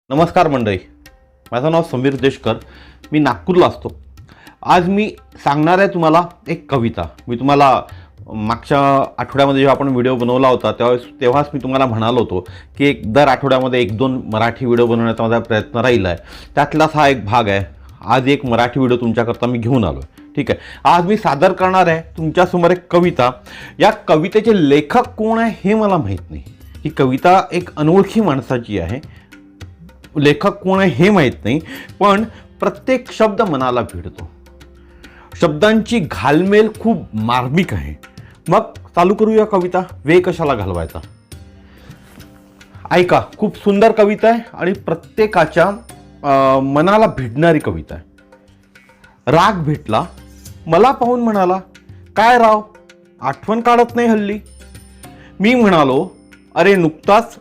नमस्कार मंडळी, माझं नाव समीर देशकर. मी नागपूरला असतो. आज मी सांगणार आहे तुम्हाला एक कविता. मी तुम्हाला मागच्या आठवड्यामध्ये जेव्हा आपण व्हिडिओ बनवला होता तेव्हाच मी तुम्हाला म्हणालो होतो की दर आठवड्यामध्ये 1-2 मराठी व्हिडिओ बनवण्याचा माझा प्रयत्न राहील आहे. त्यातलाच हा एक भाग आहे. आज एक मराठी व्हिडिओ तुमच्याकरता मी घेऊन आलो. ठीक आहे, आज मी सादर करणार आहे तुमच्यासमोर एक कविता. या कवितेचे लेखक कोण आहे हे मला माहीत नाही. ही कविता एक अनोळखी माणसाची आहे. लेखक कोण आहे हे माहीत नाही, पण प्रत्येक शब्द मनाला भिडतो. शब्दांची घालमेल खूप मार्मिक आहे. मग चालू करूया कविता. वेळ कशाला घालवायचा. ऐका, खूप सुंदर कविता आहे आणि प्रत्येकाच्या मनाला भिडणारी कविता आहे. राग भेटला, मला पाहून म्हणाला, काय राव आठवण काढत नाही हल्ली. मी म्हणालो, अरे नुकताच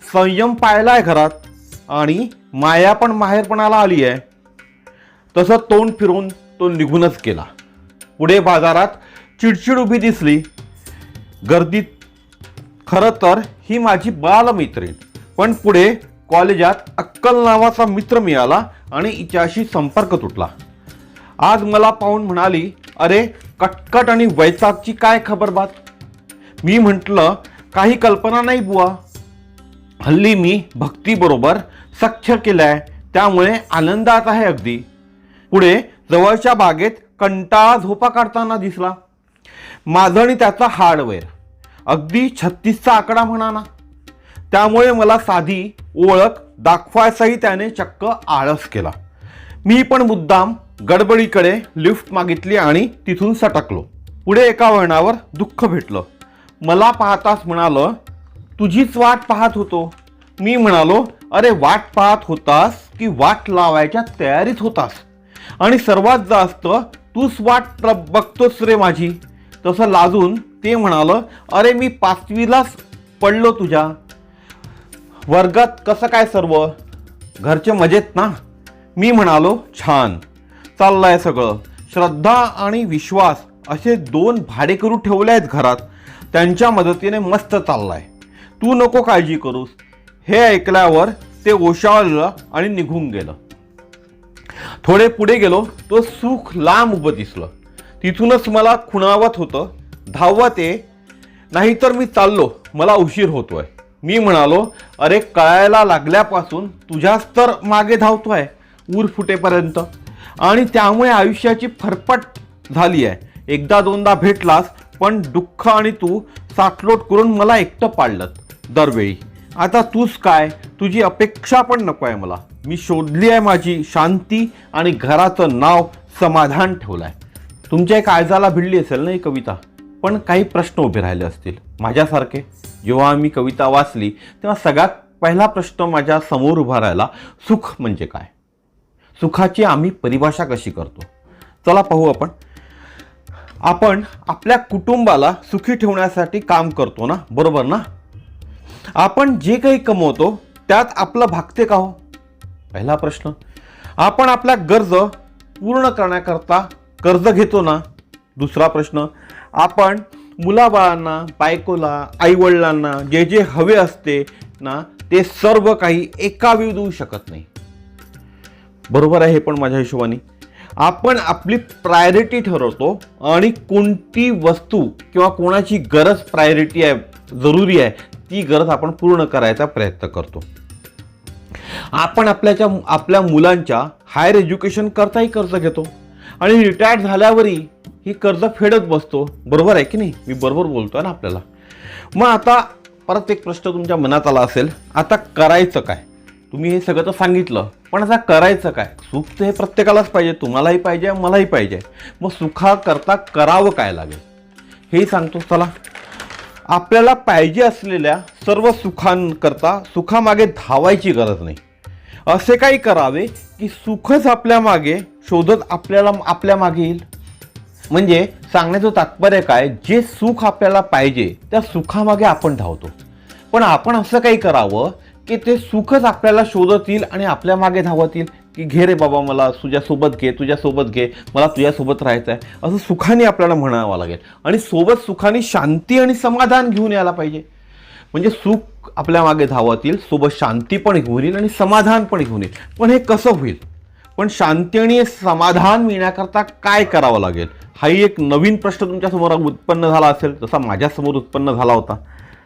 संयम पाळलाय घरात आणि माया पण माहेरपणाला आली आहे. तसं तोंड फिरून तो निघूनच गेला. पुढे बाजारात चिडचिड उभी दिसली. गर्दीत खरं तर ही माझी बालमैत्रीण, पण पुढे कॉलेजात अक्कल नावाचा मित्र मिळाला आणि हिच्याशी संपर्क तुटला. आज मला पाहून म्हणाली, अरे कटकट आणि वैचाकची काय खबर बात. मी म्हटलं, काही कल्पना नाही बुवा. हल्ली मी भक्तीबरोबर सख्य केलंय, त्यामुळे आनंदात आहे अगदी. पुढे जवळच्या बागेत कंटाळा झोपा काढताना दिसला. माझं आणि त्याचा हार्डवेअर अगदी 36चा आकडा म्हणा ना. त्यामुळे मला साधी ओळख दाखवायचाही त्याने चक्क आळस केला. मी पण मुद्दाम गडबडीकडे लिफ्ट मागितली आणि तिथून सटकलो. पुढे एका वळणावर दुःख भेटलं. मला पाहताच म्हणालं, तुझीच वाट पाहत होतो. मी म्हणालो, अरे वाट पाहत होतास की वाट लावायच्या तयारीत होतास, आणि सर्वात जास्त तूच वाट बघतोस रे माझी. तसं लाजून ते म्हणालं, अरे मी 5वीलाच पडलो तुझ्या. वर्गात कसं काय सर्व, घरचे मजेत ना. मी म्हणालो, छान चाललंय सगळं. श्रद्धा आणि विश्वास असे 2 भाडेकरू ठेवले आहेत घरात. त्यांच्या मदतीने मस्त चाललाय. तू नको काळजी करूस. हे ऐकल्यावर ते ओशाळलं आणि निघून गेलं. थोडे पुढे गेलो, तो सुख लांब उभं दिसलं. तिथूनच मला खुणावत होतं, धावत ये, नाहीतर मी चाललो, मला उशीर होतोय. मी म्हणालो, अरे कळायला लागल्यापासून तुझ्याच तर मागे धावतोय ऊर फुटेपर्यंत, आणि त्यामुळे आयुष्याची फरफट झाली आहे. 1-2दा भेटलास, पण दुःख आणि तू साठलोट करून मला एकटं पाडलं दरवेळी. आता तूच काय, तुझी अपेक्षा पण नको आहे मला. मी शोधली आहे माझी शांती आणि घराचं नाव समाधान ठेवलंय. तुमच्या काळजाला भिडली असेल ना ही कविता, पण काही प्रश्न उभे राहिले असतील माझ्यासारखे. जेव्हा मी कविता वाचली तेव्हा सगळ्यात पहिला प्रश्न माझ्या समोर उभा राहिला, सुख म्हणजे काय. सुखाची आम्ही परिभाषा कशी करतो, चला पाहू. आपण आपल्या कुटुंबाला सुखी ठेवण्यासाठी काम करतो ना, बरोबर ना. आपण जे काही कमवतो त्यात आपलं भागते का हो, पहिला प्रश्न. आपण आपल्या गरजा पूर्ण करण्याकरता कर्ज घेतो ना, दुसरा प्रश्न. आपण मुलाबाळांना, बायकोला, आईवडिलांना जे जे हवे असते ना, ते सर्व काही एका वेळी देऊ शकत नाही, बरोबर आहे हे पण माझ्या हिशोबाने. आपण आपली प्रायोरिटी ठरवतो आणि कोणती वस्तू किंवा कोणाची गरज प्रायोरिटी आहे, जरुरी आहे, ती गरज आपण पूर्ण करायचा प्रयत्न करतो. आपण आपल्या मुलांच्या हायर एज्युकेशन करताही कर्ज घेतो आणि रिटायर्ड झाल्यावरही ही कर्ज फेडत बसतो, बरोबर आहे की नाही. मी बरोबर बोलतोय ना आपल्याला. मग आता परत एक प्रश्न तुमच्या मनात आला असेल, आता करायचं काय. तुम्ही हे सगळं तर सांगितलं, पण आता करायचं काय. सुख तर हे प्रत्येकालाच पाहिजे, तुम्हालाही पाहिजे, मलाही पाहिजे. मग सुखाकरता करावं काय लागेल हेही सांगतो. चला, आपल्याला पाहिजे असलेल्या सर्व सुखांकरता सुखामागे धावायची गरज नाही. असे काही करावे की सुखच आपल्या मागे शोधत आपल्या मागे येईल. म्हणजे सांगण्याचं तात्पर्य काय, जे सुख आपल्याला पाहिजे त्या सुखामागे आपण धावतो, पण आपण असं काही करावं की ते सुखच आपल्याला शोधत येईल आणि आपल्या मागे धावत येईल. की घे रे बाबा, मला तुझ्यासोबत घे, मला तुझ्यासोबत राहायचं आहे, असं सुखाने आपल्याला म्हणावं लागेल. आणि सोबत सुखाने शांती आणि समाधान घेऊन यायला पाहिजे. म्हणजे सुख आपल्या मागे धावत येईल, सोबत शांती पण घेऊन येईल आणि समाधान पण घेऊन येईल. पण हे कसं होईल? पण शांती आणि समाधान मिळण्याकरता काय करावं लागेल? हाही एक नवीन प्रश्न तुमच्यासमोर उत्पन्न झाला असेल, जसा माझ्यासमोर उत्पन्न झाला होता.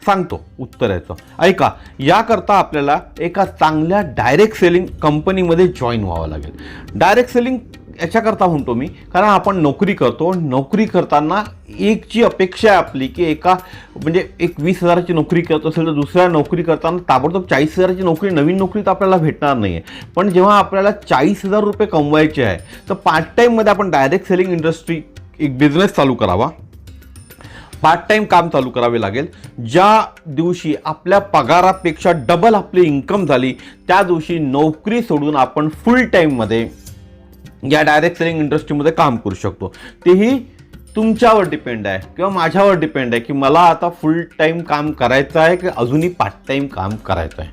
सांगतो उत्तर याचं, ऐका. याकरता आपल्याला एका चांगल्या डायरेक्ट सेलिंग कंपनीमध्ये जॉईन व्हावं लागेल. डायरेक्ट सेलिंग याच्याकरता म्हणतो मी, कारण आपण नोकरी करतो. नोकरी करताना एक जी अपेक्षा आहे आपली की म्हणजे एक 20,000ची नोकरी करत असेल तर दुसऱ्या नोकरी करताना ताबडतोब 40,000ची नोकरी, नवीन नोकरी तर आपल्याला भेटणार नाही आहे. पण जेव्हा आपल्याला 40,000 रुपये कमवायचे आहे तर पार्ट टाईममध्ये आपण डायरेक्ट सेलिंग इंडस्ट्री एक बिझनेस चालू करावा, पार्ट टाईम काम चालू करावे लागेल. ज्या दिवशी आपल्या पगारापेक्षा डबल आपली इन्कम झाली त्या दिवशी नोकरी सोडून आपण फुल टाईममध्ये या डायरेक्ट सेलिंग इंडस्ट्रीमध्ये काम करू शकतो. तेही तुमच्यावर डिपेंड आहे किंवा माझ्यावर डिपेंड आहे की मला आता फुल टाईम काम करायचं आहे की अजूनही पार्ट टाईम काम करायचं आहे.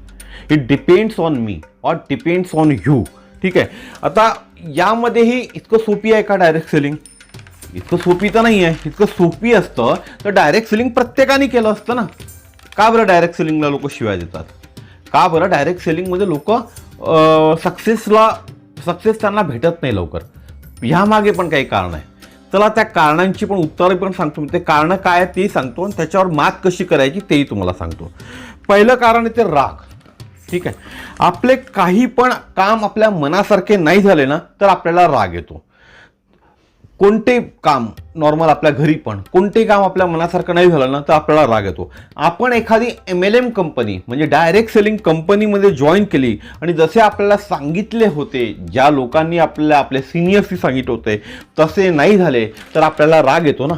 It depends on me or depends on you. ठीक आहे. आता यामध्येही इतकं सोपी आहे का डायरेक्ट सेलिंग? इतकं सोपी तर नाही आहे. इतकं सोपी असतं तर डायरेक्ट सेलिंग प्रत्येकाने केलं असतं ना. का बरं डायरेक्ट सेलिंगला लोक शिवाय देतात? का बरं डायरेक्ट सेलिंगमध्ये लोक सक्सेस त्यांना भेटत नाही लवकर? ह्यामागे पण काही कारण आहे. चला त्या कारणांची पण उत्तरं पण सांगतो. ते कारणं काय आहे ते सांगतो आणि त्याच्यावर मात कशी करायची तेही तुम्हाला सांगतो. पहिलं कारण आहे ते राग. ठीक आहे. आपले काही पण काम आपल्या मनासारखे नाही झाले ना तर आपल्याला राग येतो. कोणते काम, नॉर्मल आपल्या घरी पण कोणते काम आपल्या मनासारखं नाही झालं ना तर आपल्याला राग येतो. आपण एखादी MLM कंपनी म्हणजे डायरेक्ट सेलिंग कंपनीमध्ये जॉईन केली आणि जसे आपल्याला सांगितले होते, ज्या लोकांनी आपल्या सिनियर्सनी सांगितले होते तसे नाही झाले तर आपल्याला राग येतो ना.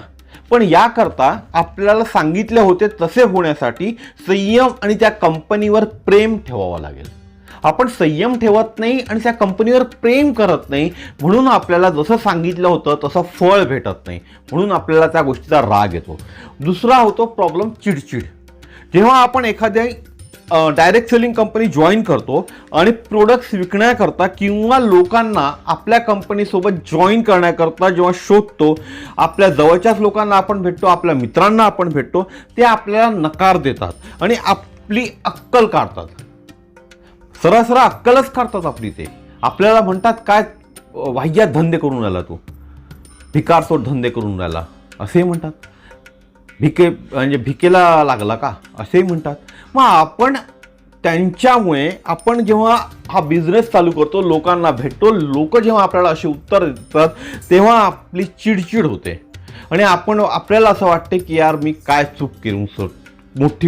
पण याकरता आपल्याला सांगितले होते तसे होण्यासाठी संयम आणि त्या कंपनीवर प्रेम ठेवावं लागेल. आपण संयम ठेवत नाही आणि त्या कंपनीवर प्रेम करत नाही, म्हणून आपल्याला जसं सांगितलं होतं तसं फळ भेटत नाही, म्हणून आपल्याला त्या गोष्टीचा राग येतो. दुसरा होतो प्रॉब्लेम चिडचिड. जेव्हा आपण एखाद्या डायरेक्ट सेलिंग कंपनी जॉईन करतो आणि प्रोडक्ट्स विकण्याकरता किंवा लोकांना आपल्या कंपनीसोबत जॉईन करण्याकरता जेव्हा शोधतो, आपल्या जवळच्याच लोकांना आपण भेटतो, आपल्या मित्रांना आपण भेटतो, ते आपल्याला नकार देतात आणि आपली अक्कल काढतात. सरळ अक्कलच काढतात आपली. ते आपल्याला म्हणतात काय वाह्यात धंदे करून राहिला तू, भिकारसोट धंदे करून राहिला असेही म्हणतात. म्हणजे भिकेला लागला का असेही म्हणतात. मग आपण त्यांच्यामुळे आपण जेव्हा हा बिझनेस चालू करतो, लोकांना भेटतो, लोक जेव्हा आपल्याला असे उत्तर देतात तेव्हा आपली चिडचिड होते आणि आपल्याला असं वाटते की यार मी काय चूक केली,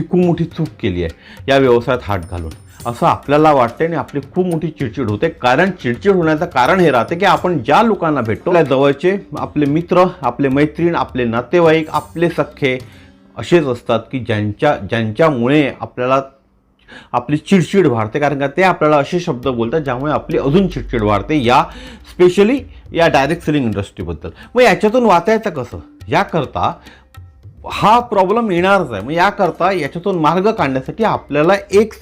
खूप मोठी चूक केली आहे या व्यवसायात हात घालून, असं आपल्याला वाटते आणि आपली खूप मोठी चिडचिड होते. कारण चिडचिड होण्याचं कारण हे राहते की आपण ज्या लोकांना भेटतो, आपल्या जवळचे, आपले मित्र, आपले मैत्रीण, आपले नातेवाईक, आपले सख्खे असेच असतात की ज्यांच्यामुळे आपल्याला आपली चिडचिड वाढते. कारण का ते आपल्याला असे शब्द बोलतात ज्यामुळे आपली अजून चिडचिड वाढते, स्पेशली या डायरेक्ट सेलिंग इंडस्ट्रीबद्दल. मग याच्यातून वाचायचं कसं? याकरता हा प्रॉब्लेम येणारच आहे. मग याच्यातून मार्ग काढण्यासाठी आपल्याला एक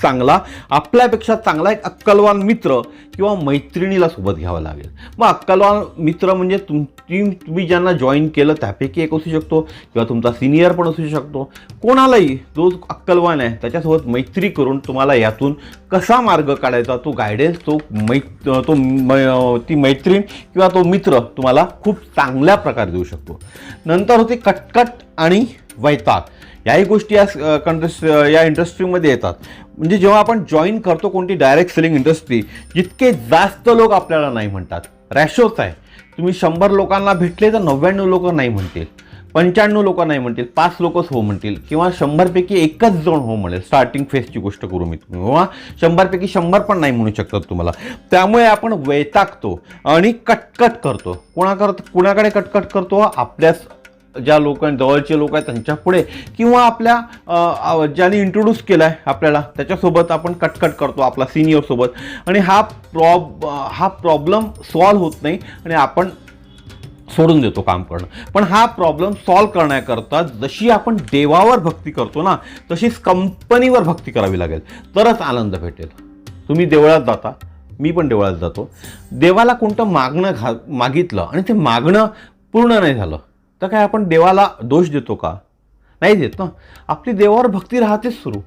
आपल्यापेक्षा चांगला एक अक्कलवान मित्र किंवा मैत्रिणीला सोबत घ्यावं लागेल. मग अक्कलवान मित्र म्हणजे तुम्ही ज्यांना जॉईन केलं त्यापैकी एक असू शकतो किंवा तुमचा सिनियर पण असू शकतो. कोणालाही जो अक्कलवान आहे त्याच्यासोबत मैत्री करून तुम्हाला यातून कसा मार्ग काढायचा तो गायडन्स ती मैत्रीण किंवा तो मित्र तुम्हाला खूप चांगल्या प्रकारे देऊ शकतो. नंतर होते कटकट आणि वैताग. याही गोष्टी या इंडस्ट्रीमध्ये येतात. म्हणजे जेव्हा आपण जॉईन करतो कोणती डायरेक्ट सेलिंग इंडस्ट्री, जितके जास्त लोक आपल्याला नाही म्हणतात, रॅशोच आहे. तुम्ही 100 लोकांना भेटले तर 99 लोक नाही म्हणतील, 95 लोक नाही म्हणतील, 5 लोकच हो म्हणतील किंवा 100 पैकी एकच जण हो म्हणेल. स्टार्टिंग फेजची गोष्ट करू मी, किंवा 100 पैकी 100 पण नाही म्हणू शकतात तुम्हाला. त्यामुळे आपण वैतागतो आणि कटकट करतो. कुणाकडे कटकट करतो? आपल्या ज्या जवळचे लोक आहेत त्यांच्या पुढे किंवा आपल्या ज्यांनी इंट्रोड्यूस केला आहे आपल्याला त्याच्यासोबत आपण कटकट करतो, आपला सिनियर सोबत. आणि हा प्रॉब्लेम सॉल्व्ह होत नाही आणि आपण सोडून देतो काम करणं. पण हा प्रॉब्लेम सॉल्व्ह करण्याकरता जशी आपण देवावर भक्ती करतो ना तशीच कंपनीवर भक्ती करावी लागेल, तरच आनंद भेटेल. तुम्ही देवळात जाता, मी पण देवळात जातो. देवाला कोणतं मागितलं आणि ते मागणं पूर्ण नाही झालं तर काय आपण देवाला दोष देतो का? नाही देत ना. आपली देवावर भक्ती राहतेच सुरू.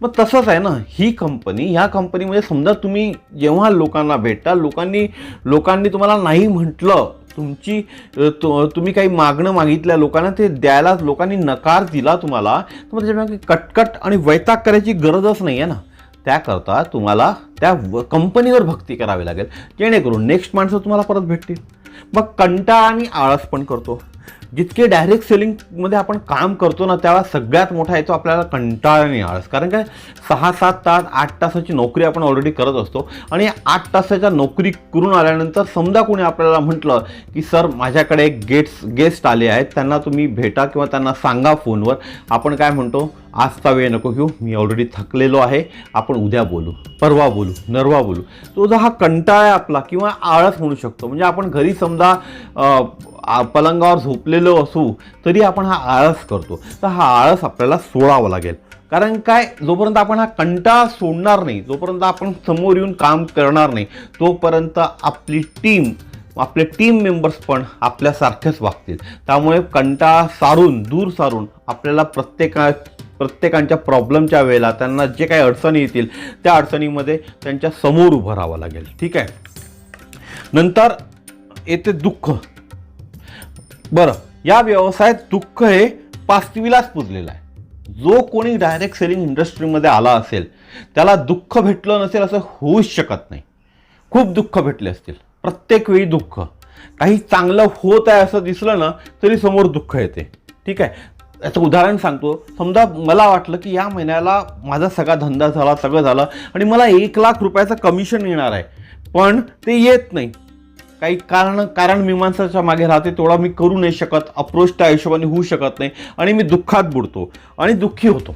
मग तसंच आहे ना ही कंपनी. ह्या कंपनीमध्ये समजा तुम्ही जेव्हा लोकांना भेटता, लोकांनी तुम्हाला नाही म्हटलं, तुम्ही काही मागणं मागितल्या लोकांना, ते द्यायला लोकांनी नकार दिला तुम्हाला, तर मग त्याच्यामुळे कटकट आणि वैताग करायची गरजच नाही आहे ना. त्याकरता तुम्हाला त्या कंपनीवर भक्ती करावी लागेल, जेणेकरून नेक्स्ट माणसं तुम्हाला परत भेटतील. मग कंटाळा आणि आळस पण करतो. जितके डायरेक्ट सेलिंगमध्ये आपण काम करतो ना, त्यावेळा सगळ्यात मोठा येतो आपल्याला कंटाळा आणि आळस. कारण काय 6-7 तास 8 तासाची नोकरी आपण ऑलरेडी करत असतो, आणि 8 तासाच्या नोकरी करून आल्यानंतर समजा कोणी आपल्याला म्हटलं की सर माझ्याकडे एक गेस्ट आले आहेत, त्यांना तुम्ही भेटा किंवा त्यांना सांगा फोनवर. आपण काय म्हणतो, आजचा वेळ नको घेऊ, मी ऑलरेडी थकलेलो आहे, आपण उद्या बोलू, परवा बोलू, नरवा बोलू. तो जो हा कंटाळा आपला किंवा आळस म्हणू शकतो. म्हणजे आपण घरी समजा पलंगावर झोपलेलो असू तरी आपण हा आळस करतो. तर हा आळस आपल्याला सोडावा लागेल. कारण काय, जोपर्यंत आपण हा कंटाळा सोडणार नाही, जोपर्यंत आपण समोर येऊन काम करणार नाही, तोपर्यंत आपले टीम मेंबर्स पण आपल्यासारखेच वागतील. त्यामुळे कंटाळा दूर सारून आपल्याला प्रत्येकांच्या प्रॉब्लेमच्या वेळेला त्यांना जे काही अडचणी येतील त्या अडचणीमध्ये त्यांच्या समोर उभं राहावं लागेल. ठीक आहे. नंतर येते दुःख. बरं, या व्यवसायात दुःख हे 5वीलाच पुजलेलं आहे. जो कोणी डायरेक्ट सेलिंग इंडस्ट्रीमध्ये आला असेल त्याला दुःख भेटलं नसेल असं होऊच शकत नाही. खूप दुःख भेटले असतील, प्रत्येक वेळी दुःख. काही चांगलं होत आहे असं दिसलं ना तरी समोर दुःख येते. ठीक आहे. याचं उदाहरण सांगतो. समजा मला वाटलं की या महिन्याला माझा सगळा धंदा झाला, सगळं झालं, आणि मला 1 लाख रुपयाचं कमिशन येणार आहे, पण ते येत नाही. काही कारण मीमांसाच्या मागे राहते, तेवढा मी करू नाही शकत, अप्रोच त्या हिशोबाने होऊ शकत नाही, आणि मी दुःखात बुडतो आणि दुःखी होतो.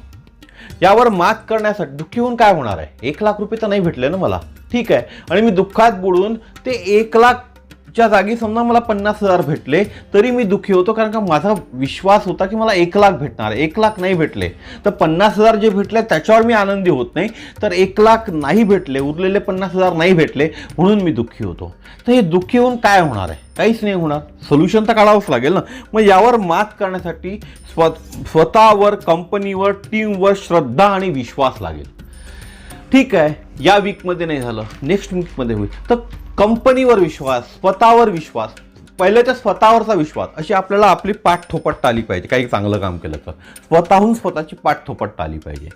यावर मात करण्यासाठी दुःखी होऊन काय होणार आहे, 1 लाख रुपये तर नाही भेटले ना मला. ठीक आहे. आणि मी दुःखात बुडून ते 1 लाखच्या जागी समजा मला 50,000 भेटले तरी मी दुःखी होतो. कारण का माझा विश्वास होता की मला 1 लाख भेटणार. 1 लाख नाही भेटले तर 50,000 जे भेटले त्याच्यावर मी आनंदी होत नाही, तर 1 लाख नाही भेटले, उरलेले 50,000 नाही भेटले म्हणून मी दुःखी होतो. तर हे दुःखी होऊन काय होणार आहे, काहीच नाही होणार. सोल्युशन तर काढावंच लागेल ना. मग यावर मात करण्यासाठी स्वतःवर, कंपनीवर, टीमवर श्रद्धा आणि विश्वास लागेल. ठीक आहे. या वीकमध्ये नाही झालं, नेक्स्ट वीकमध्ये होईल. तर कंपनीवर विश्वास, स्वतःवर विश्वास, पहिले तर स्वतःवरचा विश्वास, अशी आपल्याला आपली पाठ थोपटता आली पाहिजे. काही चांगलं काम केलं तर स्वतःहून स्वतःची पाठ थोपटता आली पाहिजे.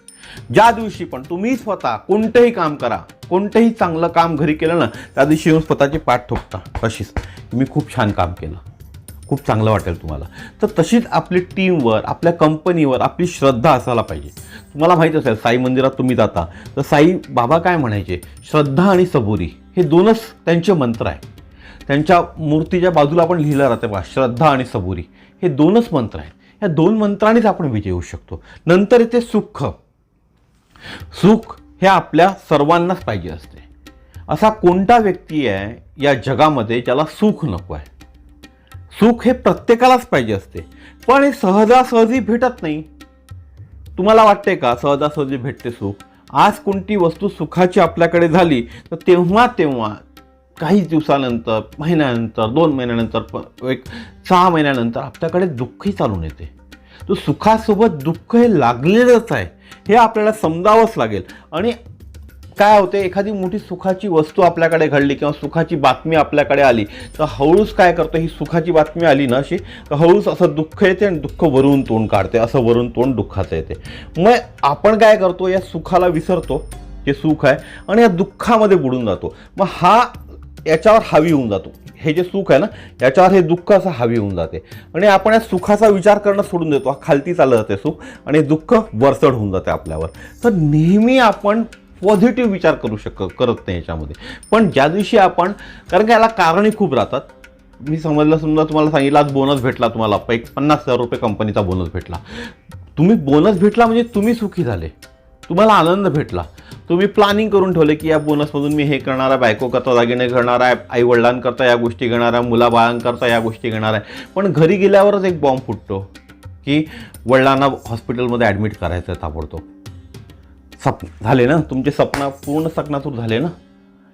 ज्या दिवशी पण तुम्ही स्वतः कोणतंही काम करा, कोणतंही चांगलं काम घरी केलं ना, त्या दिवशी येऊन स्वतःची पाठ थोपता तशीच, मी खूप छान काम केलं, खूप चांगलं वाटेल तुम्हाला. तर तशीच आपली टीमवर, आपल्या कंपनीवर आपली श्रद्धा असायला पाहिजे. तुम्हाला माहीत असेल, साई मंदिरात तुम्ही जाता तर साई बाबा काय म्हणायचे, श्रद्धा आणि सबुरी हे 2च त्यांचे मंत्र आहे. त्यांच्या मूर्तीच्या बाजूला आपण लिहिलं राहते बघा, श्रद्धा आणि सबुरी हे 2च मंत्र आहेत. या 2 मंत्रांनीच आपण विजय होऊ शकतो. नंतर येते सुख. सुख हे आपल्या सर्वांनाच पाहिजे असते. असा कोणता व्यक्ती आहे या जगामध्ये ज्याला सुख नको आहे. सुख हे प्रत्येकालाच पाहिजे असते, पण हे सहजासहजी भेटत नाही. तुम्हाला वाटते का सहजासहजी भेटते सुख? आज कोणती वस्तू सुखाची आपल्याकडे झाली तर तेव्हा काही दिवसानंतर, महिन्यानंतर, 2 महिन्यानंतर, 6 महिन्यानंतर आपल्याकडे दुःखही चालून येते. तो सुखासोबत दुःख हे लागलेलंच आहे, हे आपल्याला समजावंच लागेल. आणि काय होते, एखादी मोठी सुखाची वस्तू आपल्याकडे घडली किंवा सुखाची बातमी आपल्याकडे आली तर हळूच काय करतो, ही सुखाची बातमी आली ना अशी, तर हळूच असं दुःख येते आणि दुःख वरून तोंड काढते, असं वरून तोंड दुःखाचं येते. मग आपण काय करतो, या सुखाला विसरतो, जे सुख आहे, आणि या दुःखामध्ये बुडून जातो. मग याच्यावर हावी होऊन जातो. हे जे सुख आहे ना, याच्यावर हे दुःख असं हावी होऊन जाते, आणि आपण या सुखाचा विचार करणं सोडून देतो. खालती चाललं जाते सुख, आणि दुःख वरचढ होऊन जाते आपल्यावर. तर नेहमी आपण पॉझिटिव्ह विचार करत नाही याच्यामध्ये. पण ज्या दिवशी आपण, कारण का याला कारणही खूप राहतात. मी समजा तुम्हाला सांगितलं आज बोनस भेटला, तुम्हाला 50,000 रुपये कंपनीचा बोनस भेटला. तुम्ही बोनस भेटला म्हणजे तुम्ही सुखी झाले, तुम्हाला आनंद भेटला. तुम्ही प्लॅनिंग करून ठेवले की या बोनसमधून मी हे करणार आहे, बायको करता दागिने घेणार आहे, आई वडिलांकरता या गोष्टी घेणार आहे, मुलाबाळांकरता या गोष्टी घेणार आहे. पण घरी गेल्यावरच एक बॉम्ब फुटतो की वडिलांना हॉस्पिटलमध्ये ॲडमिट करायचं आहे ताबडतोब. झाले ना तुमचे स्वप्न, पूर्ण चकनाचूर झाले ना.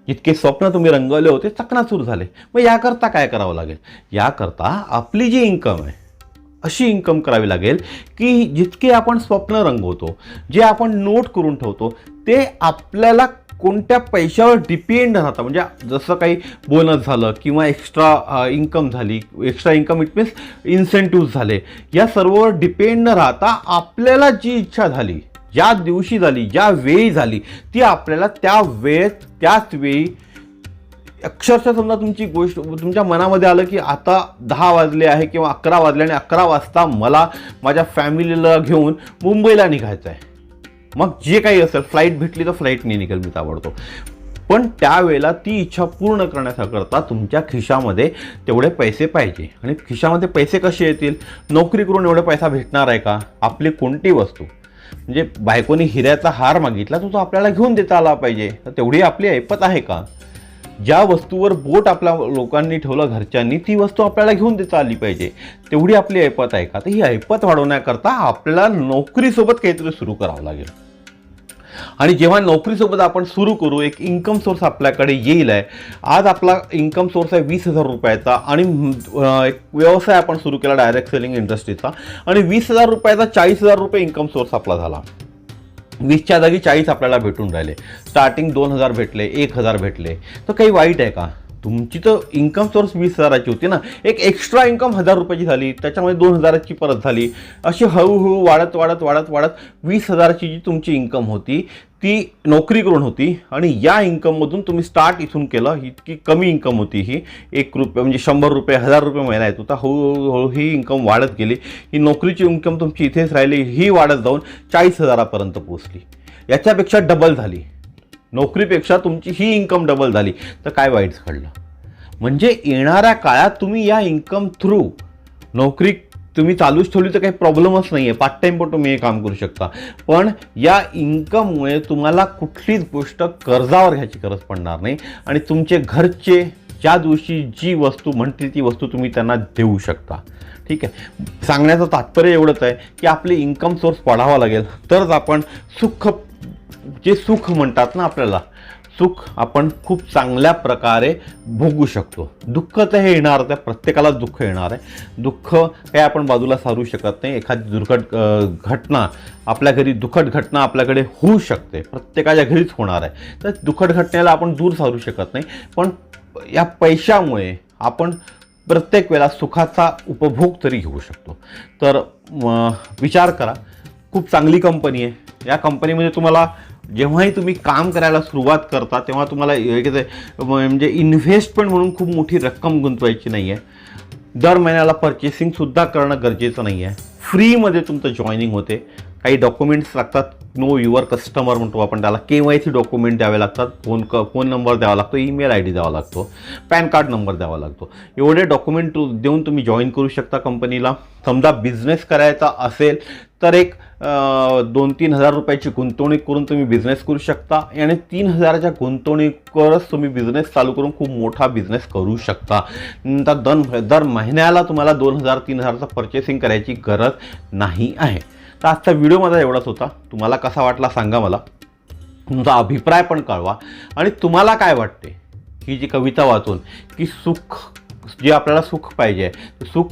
जितके स्वप्न तुम्ही रंगवले होते चकनाचूर झाले. मग याकरता काय करावं लागेल, याकरता आपली जी इन्कम आहे अशी इन्कम करावी लागेल की जितके आपण स्वप्न रंगवतो, जे आपण नोट करून ठेवतो, ते आपल्याला कोणत्या पैशावर डिपेंड राहतं. म्हणजे जसं काही बोनस झालं किंवा एक्स्ट्रा इन्कम झाली, extra income it means incentive झाले, या सर्ववर डिपेंड न राहता आपल्याला जी इच्छा झाली, ज्या दिवशी झाली, ज्या वेळी झाली, ती आपल्याला त्या वेळेत त्याच वेळी अक्षरशः समजा तुमची गोष्ट तुमच्या मनामध्ये आलं की आता 10 वाजले आहे किंवा 11 वाजले आणि 11 वाजता मला माझ्या फॅमिलीला घेऊन मुंबईला निघायचं आहे. मग जे काही असेल, फ्लाईट भेटली तर फ्लाईटने निघेल मी ताबडतोब. पण त्यावेळेला ती इच्छा पूर्ण करण्याकरता तुमच्या खिशामध्ये तेवढे पैसे पाहिजे. आणि खिशामध्ये पैसे कसे येतील? नोकरी करून एवढे पैसा भेटणार आहे का? आपली कोणती वस्तू, म्हणजे बायकोनी हिऱ्याचा हार मागितला तो आपल्याला घेऊन देता आला पाहिजे, तर तेवढी आपली ऐपत आहे का? ज्या वस्तूवर बोट आपल्या लोकांनी ठेवलं घरच्यांनी, ती वस्तू आपल्याला घेऊन देता आली पाहिजे, तेवढी आपली ऐपत आहे का? तर ही ऐपत वाढवण्याकरता आपल्याला नोकरीसोबत काहीतरी सुरू करावं लागेल. आणि जेव्हा नोकरीसोबत आपण सुरू करू, एक इन्कम सोर्स आपल्याकडे येईल आहे. आज आपला इन्कम सोर्स आहे 20,000 रुपयाचा आणि एक व्यवसाय आपण सुरू केला डायरेक्ट सेलिंग इंडस्ट्रीचा, आणि 20,000 रुपयाचा 40,000 रुपये इन्कम सोर्स आपला झाला. 20च्या जागी 40 आपल्याला भेटून राहिले. स्टार्टिंग 2,000 भेटले, 1,000 भेटले, तर काही वाईट आहे का? तुमची तर इन्कम सोर्स 20,000ची होती ना, एक एक्स्ट्रा इन्कम 1,000 रुपयाची झाली, त्याच्यामध्ये 2,000ची परत झाली, अशी हळूहळू वाढत वाढत वाढत वाढत 20,000ची जी तुमची इन्कम होती ती नोकरी करून होती. आणि या इन्कममधून तुम्ही स्टार्ट इथून केलं. इतकी कमी इन्कम होती ही, 1 रुपये म्हणजे 100 रुपये 1,000 रुपये महिना येत होता. हळूहळू ही इन्कम वाढत गेली. ही नोकरीची इन्कम तुमची इथेच राहिली, ही वाढत जाऊन 40,000पर्यंत पोहोचली. याच्यापेक्षा डबल झाली. नोकरीपेक्षा तुमची ही इन्कम डबल झाली, तर काय वाईट घडलं? म्हणजे येणाऱ्या काळात तुम्ही या इन्कम थ्रू नोकरी तुम्ही चालूच ठेवली तर काही प्रॉब्लेमच नाही आहे. पार्ट टाईम पण तुम्ही हे काम करू शकता. पण या इन्कममुळे तुम्हाला कुठलीच गोष्ट कर्जावर घ्यायची गरज पडणार नाही. आणि तुमचे घरचे ज्या दिवशी जी वस्तू म्हणतील ती वस्तू तुम्ही त्यांना देऊ शकता. ठीक आहे. सांगण्याचं तात्पर्य एवढंच आहे की आपली इन्कम सोर्स वाढावा लागेल, तरच आपण जे सुख म्हणतात ना, आपल्याला सुख आपण खूप चांगल्या प्रकारे भोगू शकतो. दुःख तर हे येणार, त्या प्रत्येकालाच दुःख येणार आहे. दुःख हे आपण बाजूला सारू शकत नाही. एखादी दुर्घट घटना आपल्या घरी, दुःखद घटना आपल्याकडे होऊ शकते, प्रत्येकाच्या घरीच होणार आहे. तर दुःखद घटनेला आपण दूर सारू शकत नाही. पण या पैशामुळे आपण प्रत्येक वेळेला सुखाचा उपभोग तरी घेऊ शकतो. तर विचार करा. खूप चांगली कंपनी आहे. या कंपनीमध्ये तुम्हाला जेव्हाही तुम्ही काम करायला सुरुवात करता तेव्हा तुम्हाला म्हणजे इन्व्हेस्टमेंट म्हणून खूप मोठी रक्कम गुंतवायची नाही आहे. दर महिन्याला पर्चेसिंगसुद्धा करणं गरजेचं नाही आहे. फ्रीमध्ये तुमचं जॉईनिंग होते. काही डॉक्युमेंट्स लागतात, नो युअर कस्टमर म्हणतो आपण त्याला, KYC डॉक्युमेंट द्यावे लागतात, फोन नंबर द्यावा लागतो, ईमेल ID द्यावा लागतो, पॅन कार्ड नंबर द्यावा लागतो. एवढे डॉक्युमेंट देऊन तुम्ही जॉईन करू शकता कंपनीला. समजा बिझनेस करायचा असेल तर एक 2-3 हजार रुपयाची गुंतवणूक करून तुम्ही बिझनेस करू शकता. आणि 3,000च्या गुंतवणुकीवरच तुम्ही बिझनेस चालू करून खूप मोठा बिझनेस करू शकता. नंतर दर महिन्याला तुम्हाला 2,000-3,000चा पर्चेसिंग करायची गरज नाही आहे. तर आजचा व्हिडिओ माझा एवढाच होता. तुम्हाला कसा वाटला सांगा मला. तुमचा अभिप्राय पण कळवा. आणि तुम्हाला काय वाटते ही जी कविता वाचून, की सुख जे आपल्याला सुख पाहिजे, सुख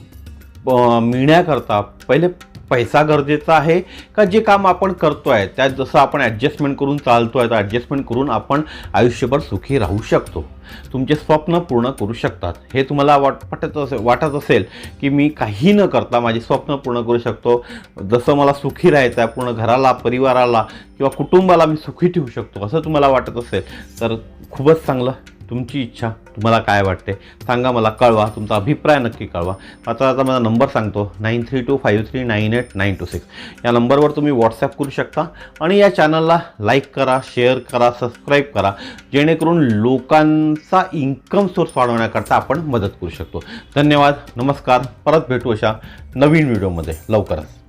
मिळण्याकरता पहिले पैसा गरजेचा आहे का जे काम आपण करतो आहे त्यात जसं आपण ॲडजस्टमेंट करून चालतो आहे तर ॲडजस्टमेंट करून आपण आयुष्यभर सुखी राहू शकतो, तुमचे स्वप्न पूर्ण करू शकतात. हे तुम्हाला वाटत असेल की मी काही न करता माझे स्वप्न पूर्ण करू शकतो, जसं मला सुखी राहायचं आहे, पूर्ण घराला, परिवाराला किंवा कुटुंबाला मी सुखी ठेवू शकतो, असं तुम्हाला वाटत असेल तर खूपच चांगलं. तुमची इच्छा, तुम्हाला काय वाटते सांगा मला, कळवा. तुमचा अभिप्राय नक्की कळवा. आता माझा नंबर सांगतो 9325398926. या नंबरवर तुम्ही व्हॉट्सॲप करू शकता. आणि या चॅनलला लाईक करा, शेअर करा, सबस्क्राईब करा, जेणेकरून लोकांचा इन्कम सोर्स वाढवण्याकरता आपण मदत करू शकतो. धन्यवाद. नमस्कार. परत भेटू अशा नवीन व्हिडिओमध्ये लवकरच.